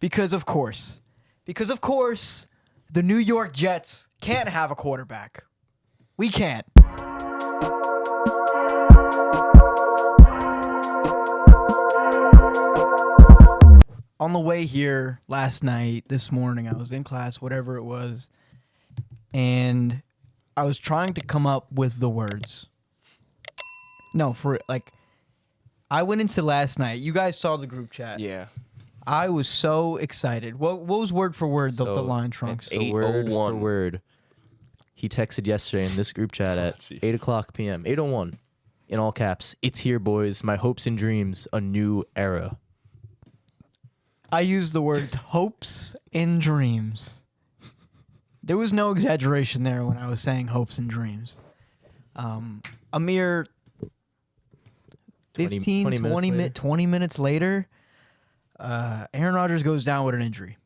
Because of course. Because of course, the New York Jets can't have a quarterback. We can't. On the way here last night, this morning, I was in class, whatever it was, and I was trying to come up with the words. No, I went into last night. You guys saw the group chat. Yeah. I was so excited. What was word for word the line trunks? So word for word. He texted yesterday in this group chat at 8 o'clock p.m. 8:01 in all caps. It's here, boys. My hopes and dreams. A new era. I used the words hopes and dreams. There was no exaggeration there when I was saying hopes and dreams. A mere 20 minutes later, Aaron Rodgers goes down with an injury.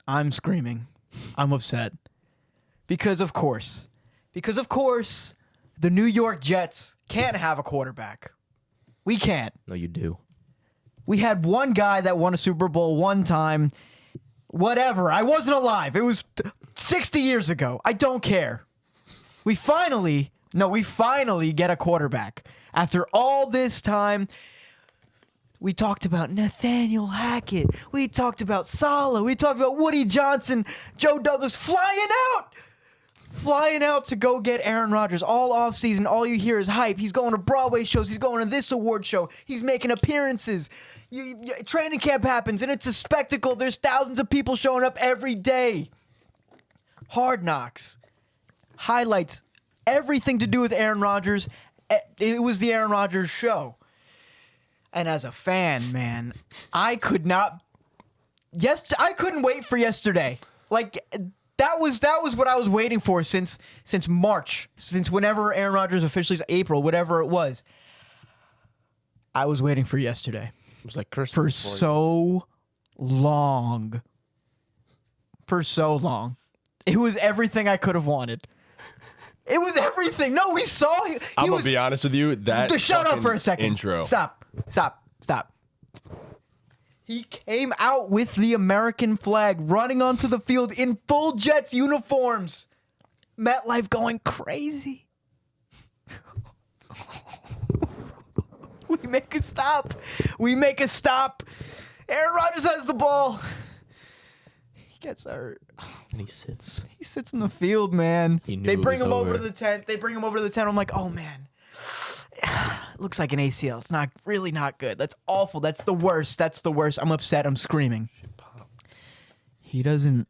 I'm screaming. I'm upset. Because of course, the New York Jets can't have a quarterback. We can't. No, you do. We had one guy that won a Super Bowl one time. Whatever. I wasn't alive. It was 60 years ago. I don't care. We finally get a quarterback. After all this time, we talked about Nathaniel Hackett. We talked about Saleh. We talked about Woody Johnson, Joe Douglas flying out to go get Aaron Rodgers all offseason. All you hear is hype. He's going to Broadway shows. He's going to this award show. He's making appearances. Training camp happens, and it's a spectacle. There's thousands of people showing up every day. Hard Knocks, highlights, everything to do with Aaron Rodgers. It was the Aaron Rodgers show. And as a fan, man, I couldn't wait for yesterday. That was what I was waiting for since March, since whenever Aaron Rodgers officially April, whatever it was. I was waiting for yesterday. It was like Christmas for so long. It was everything I could have wanted. It was everything. No, we saw. I'm going to be honest with you. Shut up for a second. Intro. Stop. He came out with the American flag running onto the field in full Jets uniforms. MetLife going crazy. We make a stop. Aaron Rodgers has the ball. He gets hurt. And he sits. He sits in the field, man. They bring him over to the tent. I'm like, oh, man. Looks like an ACL. It's not good. That's awful. That's the worst. I'm upset. I'm screaming. He doesn't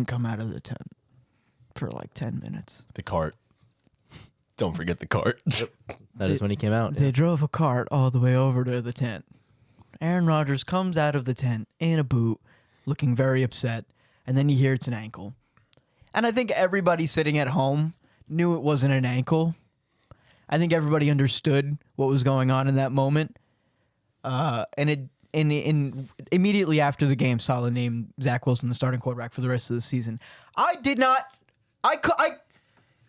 come out of the tent for like 10 minutes. The cart. Don't forget the cart. That is when he came out. They drove a cart all the way over to the tent. Aaron Rodgers comes out of the tent in a boot, looking very upset, and then you hear it's an ankle. And I think everybody sitting at home knew it wasn't an ankle. I think everybody understood what was going on in that moment. And immediately after the game, Saleh named Zach Wilson the starting quarterback for the rest of the season.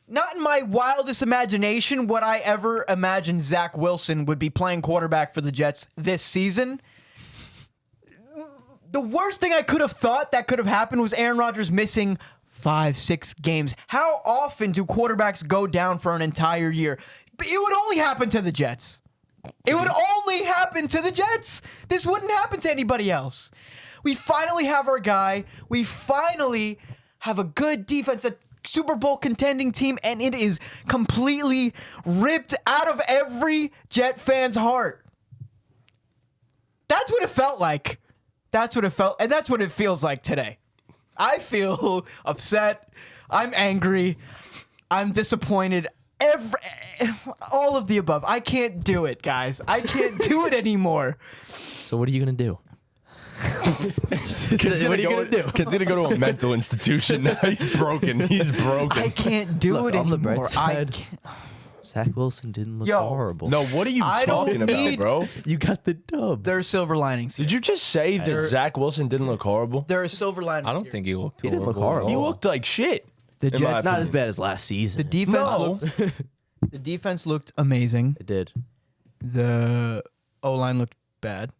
Not in my wildest imagination would I ever imagine Zach Wilson would be playing quarterback for the Jets this season. The worst thing I could have thought that could have happened was Aaron Rodgers missing 5-6 games. How often do quarterbacks go down for an entire year? It would only happen to the Jets. This wouldn't happen to anybody else. We finally have our guy. We finally have a good defense, a Super Bowl contending team, and it is completely ripped out of every Jet fan's heart. That's what it felt like. And that's what it feels like today. I feel upset. I'm angry. I'm disappointed. All of the above. I can't do it, guys. I can't do it anymore. So what are you going to do? Kid's going to go to a mental institution now. He's broken. I can't do it anymore. Zach Wilson didn't look horrible. No, what are you talking about, bro? You got the dub. There are silver linings. Did you just say that Zach Wilson didn't look horrible? There are silver linings. I don't think he looked horrible. He didn't look horrible. He looked like shit. The Jets, not as bad as last season. The defense looked amazing. It did. The O-line looked bad.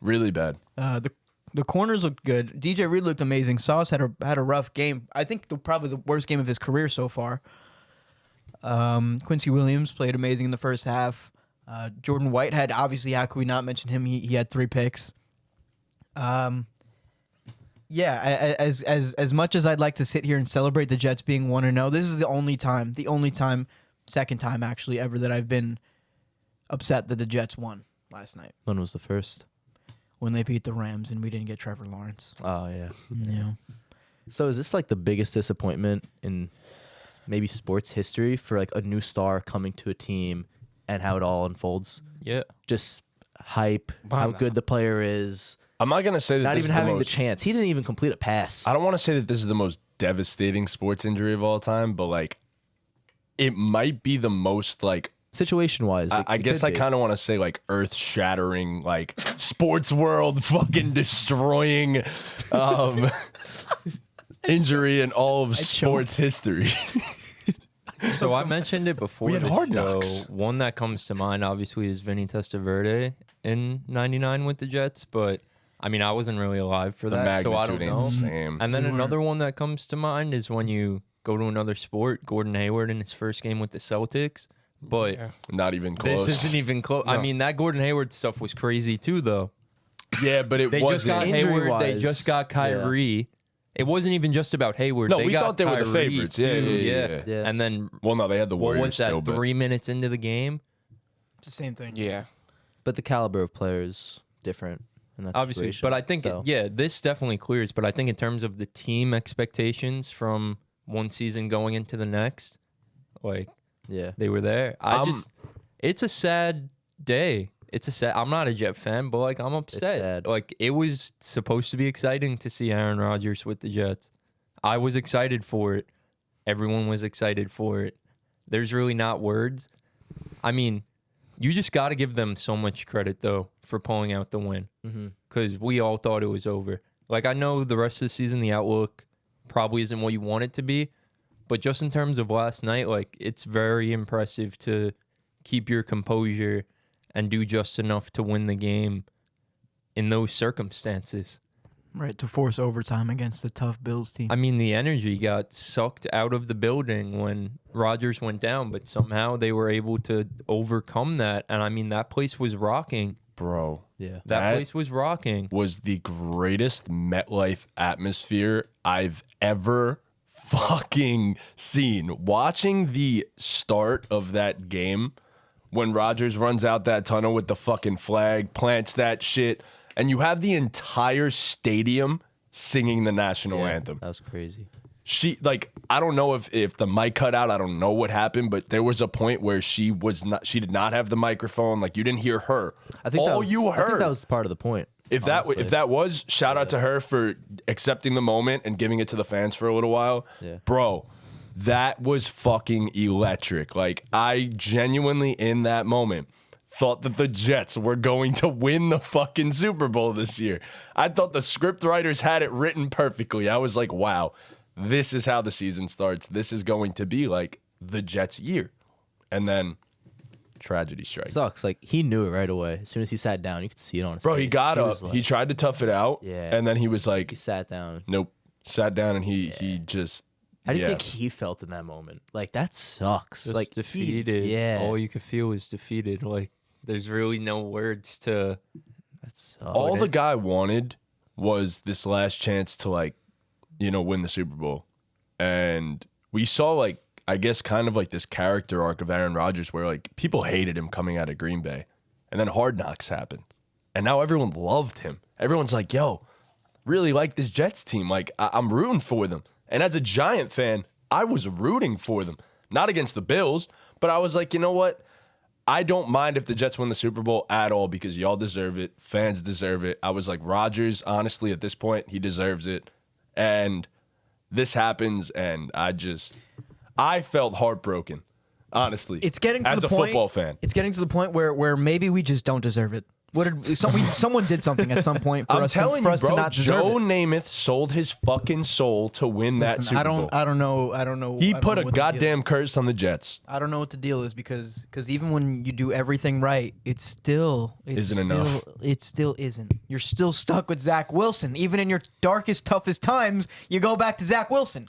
Really bad. The The corners looked good. DJ Reed looked amazing. Sauce had a rough game. I think probably the worst game of his career so far. Quincy Williams played amazing in the first half. Jordan Whitehead, obviously, how could we not mention him? He had 3 picks. Yeah, as much as I'd like to sit here and celebrate the Jets being 1-0, this is the only time, second time actually ever that I've been upset that the Jets won last night. When was the first? When they beat the Rams and we didn't get Trevor Lawrence. Oh, yeah. Yeah. So is this like the biggest disappointment in maybe sports history for like a new star coming to a team and how it all unfolds? Yeah. Just hype, how good the player is. I'm not gonna say that Not this even is having the the chance. He didn't even complete a pass. I don't want to say that this is the most devastating sports injury of all time, but like, it might be the most like. Situation-wise, I guess I kind of want to say like earth-shattering, like sports world fucking destroying injury in all of sports history. So I mentioned it before. We had the Hard show. Knocks. One that comes to mind, obviously, is Vinny Testaverde in '99 with the Jets. But I mean, I wasn't really alive for The that, so I magnitude don't ain't know. the same. And then another one that comes to mind is when you go to another sport. Gordon Hayward in his first game with the Celtics. But Not even close. this isn't even close. I mean, that Gordon Hayward stuff was crazy too, though. Yeah, but it They just wasn't. got Hayward. They Injury-wise, just got Kyrie. It wasn't even just about Hayward. No, they we got thought they were the Kyrie, favorites. too. Yeah. And then Well, no, they had the what Warriors was that? still, but 3 minutes into the game, It's the same thing. yeah, But the caliber of players different in that obviously. situation. But I think So, this definitely clears. But I think in terms of the team expectations from one season going into the next, like yeah. they were there. It's a sad day. I'm not a Jet fan, but like I'm upset. sad. Like it was supposed to be exciting to see Aaron Rodgers with the Jets. I was excited for it. Everyone was excited for it. There's really not words. I mean, you just got to give them so much credit though for pulling out the win because we all thought it was over. Like I know the rest of the season, the outlook probably isn't what you want it to be, but just in terms of last night, like it's very impressive to keep your composure and do just enough to win the game in those circumstances. Right, to force overtime against the tough Bills team. I mean, the energy got sucked out of the building when Rodgers went down, but somehow they were able to overcome that. And I mean, that place was rocking. bro, Yeah. That place was rocking. was the greatest MetLife atmosphere I've ever fucking seen. Watching the start of that game when Rodgers runs out that tunnel with the fucking flag, plants that shit, and you have the entire stadium singing the national anthem. That was crazy. She I don't know if the mic cut out. I don't know what happened, but there was a point where she did not have the microphone. Like you didn't hear her. I think all you heard. I think that was part of the point. If honestly. that was, shout out to her for accepting the moment and giving it to the fans for a little while. Yeah. Bro, that was fucking electric. Like I genuinely in that moment thought that the Jets were going to win the fucking Super Bowl this year. I thought the script writers had it written perfectly. I was like, wow, this is how the season starts. This is going to be like the Jets' year. And then tragedy strikes. Sucks. Like he knew it right away. As soon as he sat down, you could see it on his Bro, face. he got was up. like- He tried to tough it out. Yeah. And then he was like, he sat down. nope. Sat down and he just. How do you yeah. think he felt in that moment? Like that sucks. Just like defeated. Yeah. All you could feel was defeated. Like there's really no words to. That sucks. All the guy wanted was this last chance to win the Super Bowl. And we saw I guess kind of like this character arc of Aaron Rodgers where like people hated him coming out of Green Bay. And then Hard Knocks happened. And now everyone loved him. Everyone's like, yo, really like this Jets team. Like I'm rooting for them. And as a Giant fan, I was rooting for them. Not against the Bills, but I was like, you know what? I don't mind if the Jets win the Super Bowl at all because y'all deserve it. Fans deserve it. I was like, Rodgers, honestly, at this point, he deserves it. And this happens, and I felt heartbroken, honestly. It's getting to as the a point, football fan. It's getting to the point where maybe we just don't deserve it. What did someone did something at some point for I'm us, telling for you, us bro. to not deserve Joe it. Namath sold his fucking soul to win that Listen, Super Bowl. I don't know. He I don't put know a what the deal goddamn is. curse on the Jets. I don't know what the deal is because even when you do everything right, it's still Isn't enough. It still isn't. You're still stuck with Zach Wilson. Even in your darkest, toughest times, you go back to Zach Wilson.